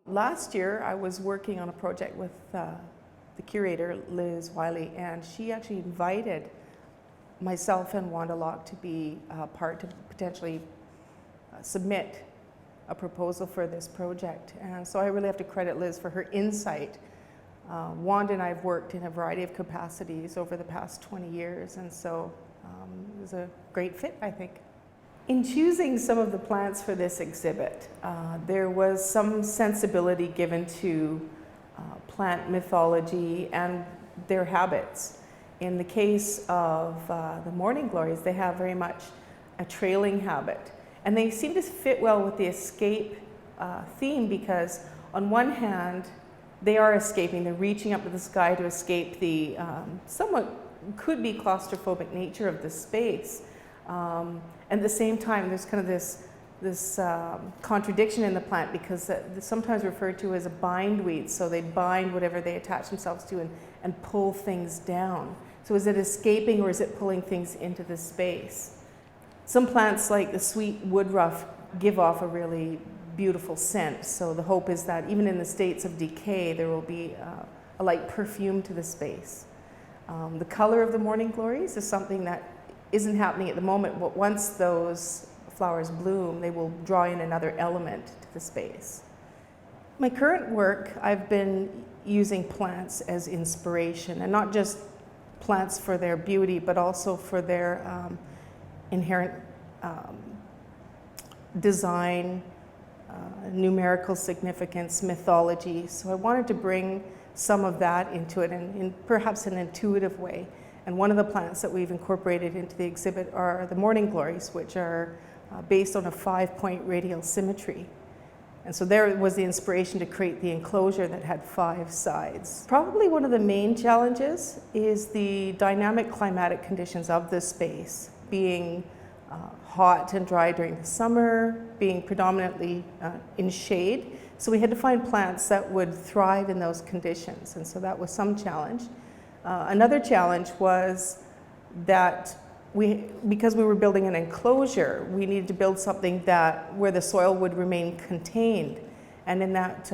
Last year, I was working on a project with the curator, Liz Wiley, and she actually invited myself and Wanda to be part to potentially submit a proposal for this project. And so I really have to credit Liz for her insight. Wanda and I have worked in a variety of capacities over the past 20 years, and so it was a great fit, I think. In choosing some of the plants for this exhibit, there was some sensibility given to plant mythology and their habits. In the case of the morning glories, they have very much a trailing habit. And they seem to fit well with the escape theme because on one hand, they are escaping, they're reaching up to the sky to escape the somewhat could be claustrophobic nature of the space. At the same time, there's kind of this contradiction in the plant because they're sometimes referred to as a bindweed. So they bind whatever they attach themselves to and pull things down. So is it escaping or is it pulling things into the space? Some plants like the sweet woodruff give off a really beautiful scent. So the hope is that even in the states of decay, there will be a light perfume to the space. The color of the morning glories is something that isn't happening at the moment, but once those flowers bloom, they will draw in another element to the space. My current work, I've been using plants as inspiration, and not just plants for their beauty, but also for their inherent design, numerical significance, mythology. So I wanted to bring some of that into it in perhaps an intuitive way. And one of the plants that we've incorporated into the exhibit are the morning glories, which are based on a 5-point radial symmetry. And so there was the inspiration to create the enclosure that had 5 sides. Probably one of the main challenges is the dynamic climatic conditions of the space, being hot and dry during the summer, being predominantly in shade. So we had to find plants that would thrive in those conditions, and so that was some challenge. Another challenge was that because we were building an enclosure, we needed to build something where the soil would remain contained. And in that,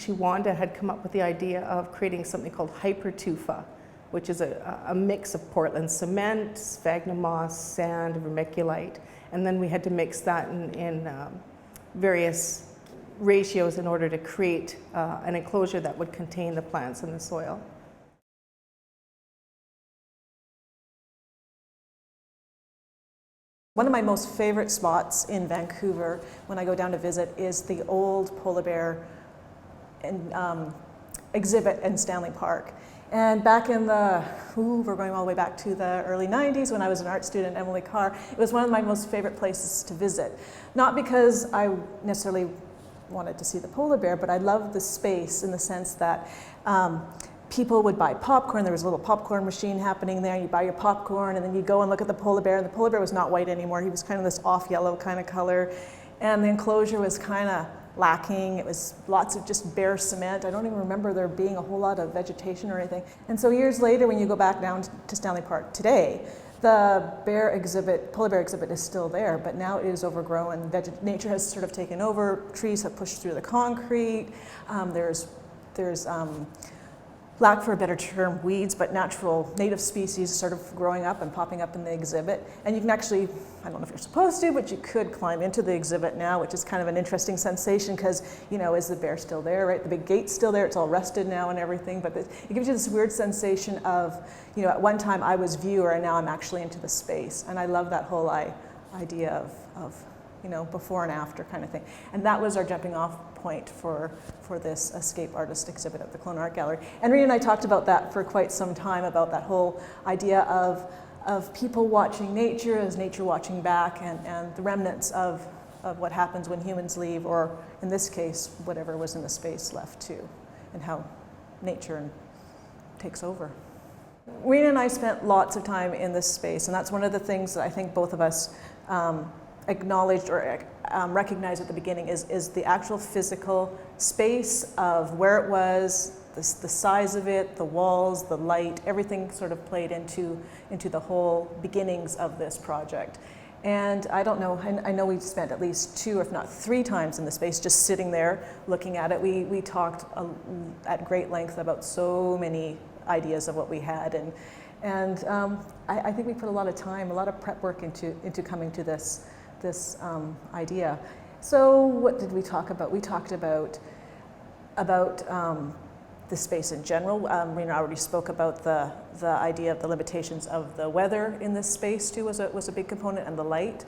Wanda had come up with the idea of creating something called hypertufa, which is a mix of Portland cement, sphagnum moss, sand, vermiculite. And then we had to mix that in various ratios in order to create an enclosure that would contain the plants and the soil. One of my most favorite spots in Vancouver when I go down to visit is the old polar bear exhibit in Stanley Park. And back in we're going all the way back to the early 90s when I was an art student at Emily Carr, it was one of my most favorite places to visit. Not because I necessarily wanted to see the polar bear, but I loved the space in the sense that people would buy popcorn. There was a little popcorn machine happening there. You buy your popcorn and then you go and look at the polar bear. And the polar bear was not white anymore. He was kind of this off yellow kind of color. And the enclosure was kind of lacking. It was lots of just bare cement. I don't even remember there being a whole lot of vegetation or anything. And so years later, when you go back down to Stanley Park today, the polar bear exhibit is still there, but now it is overgrown. Nature has sort of taken over. Trees have pushed through the concrete. There's lack for a better term, weeds, but natural native species sort of growing up and popping up in the exhibit. And you can actually, I don't know if you're supposed to, but you could climb into the exhibit now, which is kind of an interesting sensation because, is the bear still there, right? The big gate's still there, it's all rusted now and everything, but it gives you this weird sensation of, at one time I was viewer and now I'm actually into the space. And I love that whole idea of before and after kind of thing. And that was our jumping off point for this escape artist exhibit at the Kelowna Art Gallery. And Rena and I talked about that for quite some time, about that whole idea of people watching nature as nature watching back, and the remnants of what happens when humans leave, or in this case, whatever was in the space left too, and how nature takes over. Rena and I spent lots of time in this space, and that's one of the things that I think both of us acknowledged or recognized at the beginning is the actual physical space of where it was, the size of it, the walls, the light, everything sort of played into the whole beginnings of this project. And I don't know, I know we spent at least 2, if not 3 times in the space just sitting there looking at it. We talked at great length about so many ideas of what we had, and I think we put a lot of time, a lot of prep work into coming to this idea. So what did we talk about? We talked about the space in general. Rena already spoke about the idea of the limitations of the weather in this space too was a big component, and the light.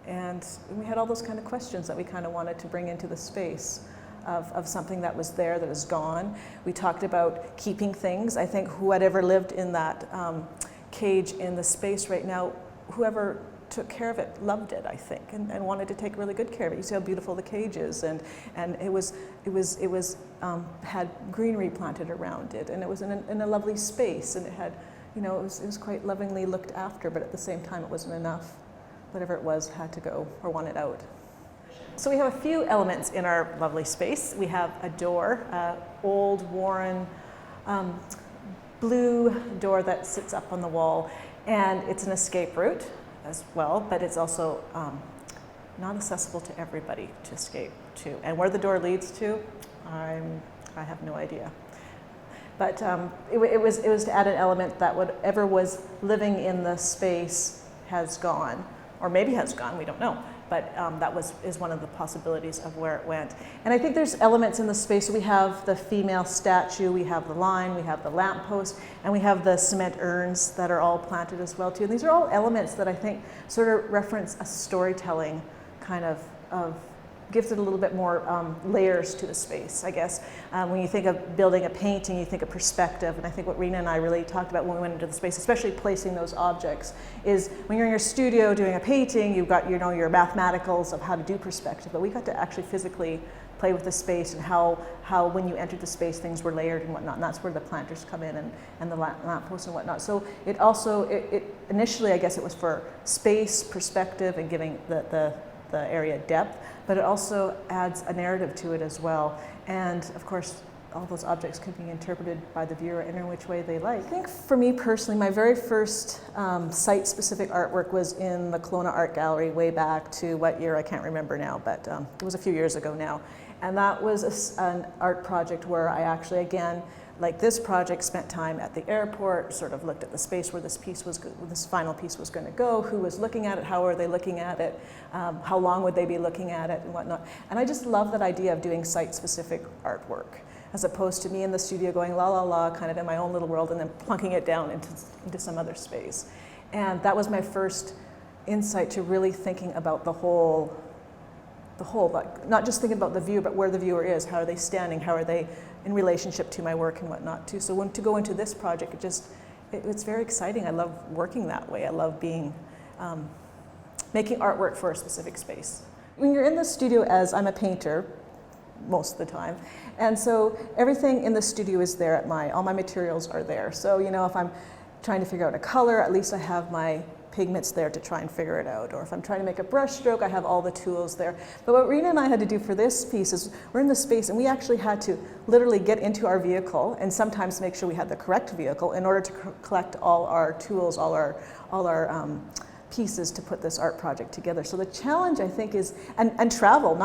And we had all those kind of questions that we kind of wanted to bring into the space of something that was there that is gone. We talked about keeping things. I think whoever lived in that cage in the space right now, whoever took care of it loved it, I think, and wanted to take really good care of it. You see how beautiful the cage is, and it was had greenery planted around it, and it was in a lovely space, and it had, you know, it was quite lovingly looked after, but at the same time it wasn't enough. Whatever it was had to go or wanted out. So we have a few elements in our lovely space. We have a door, old worn blue door that sits up on the wall, and it's an escape route as well, but it's also not accessible to everybody to escape to. And where the door leads to, I have no idea. But it was to add an element that whatever was living in the space has gone, or maybe has gone, we don't know. But that is one of the possibilities of where it went. And I think there's elements in the space. We have the female statue, we have the line, we have the lamppost, and we have the cement urns that are all planted as well too. And these are all elements that I think sort of reference a storytelling kind of gives it a little bit more layers to the space, I guess. When you think of building a painting, you think of perspective, and I think what Rena and I really talked about when we went into the space, especially placing those objects, is when you're in your studio doing a painting, you've got, you know, your mathematicals of how to do perspective, but we got to actually physically play with the space and how when you entered the space things were layered and whatnot, and that's where the planters come in and the lampposts and whatnot. So it also, initially I guess it was for space, perspective, and giving the area depth, but it also adds a narrative to it as well. And of course, all those objects could be interpreted by the viewer in which way they like. I think for me personally, my very first site-specific artwork was in the Kelowna Art Gallery way back to what year, I can't remember now, but it was a few years ago now. And that was an art project where I actually, again, like this project, spent time at the airport, sort of looked at the space where this final piece was going to go, who was looking at it, how are they looking at it, how long would they be looking at it, and whatnot. And I just love that idea of doing site-specific artwork, as opposed to me in the studio going la la la, kind of in my own little world, and then plunking it down into some other space. And that was my first insight to really thinking about the whole, like, not just thinking about the view, but where the viewer is, how are they standing, how are they in relationship to my work and whatnot too. So to go into this project, it's very exciting. I love working that way. I love being, making artwork for a specific space. When you're in the studio, as I'm a painter most of the time, and so everything in the studio is there all my materials are there. So, you know, if I'm trying to figure out a color, at least I have my pigments there to try and figure it out. Or if I'm trying to make a brush stroke, I have all the tools there. But what Rena and I had to do for this piece is we're in the space and we actually had to literally get into our vehicle and sometimes make sure we had the correct vehicle in order to collect all our tools, all our pieces to put this art project together. So the challenge, I think, is, and travel,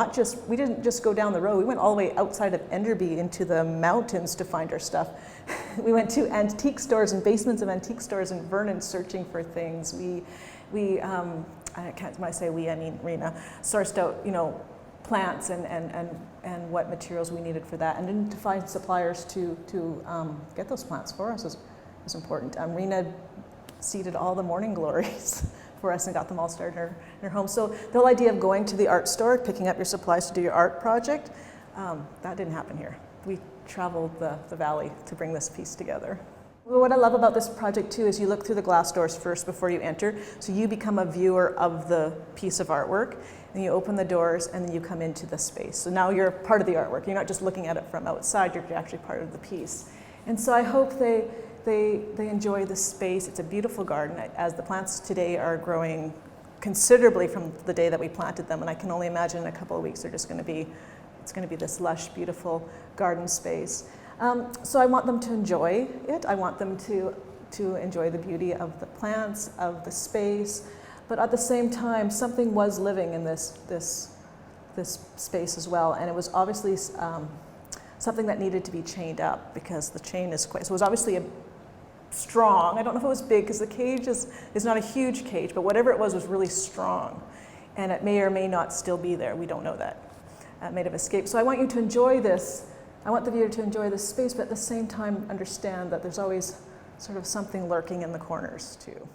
we didn't just go down the road, we went all the way outside of Enderby into the mountains to find our stuff. We went to antique stores and basements of antique stores in Vernon searching for things. We I can't, when I say we, I mean Rena, sourced out, you know, plants and what materials we needed for that, and then to find suppliers to get those plants for us was important. Rena seeded all the morning glories for us and got them all started in her home. So the whole idea of going to the art store, picking up your supplies to do your art project, that didn't happen here. We traveled the valley to bring this piece together. Well, what I love about this project too is you look through the glass doors first before you enter, so you become a viewer of the piece of artwork, and you open the doors and then you come into the space. So now you're part of the artwork. You're not just looking at it from outside, you're actually part of the piece. And so I hope they enjoy the space. It's a beautiful garden, as the plants today are growing considerably from the day that we planted them, and I can only imagine in a couple of weeks it's going to be this lush, beautiful garden space. So I want them to enjoy it. I want them to enjoy the beauty of the plants, of the space. But at the same time, something was living in this space as well, and it was obviously something that needed to be chained up, because the chain is quite, so it was obviously strong. I don't know if it was big, because the cage is not a huge cage, but whatever it was really strong. And it may or may not still be there. We don't know that. It may have escaped. So I want you to enjoy this. I want the viewer to enjoy this space, but at the same time understand that there's always sort of something lurking in the corners too.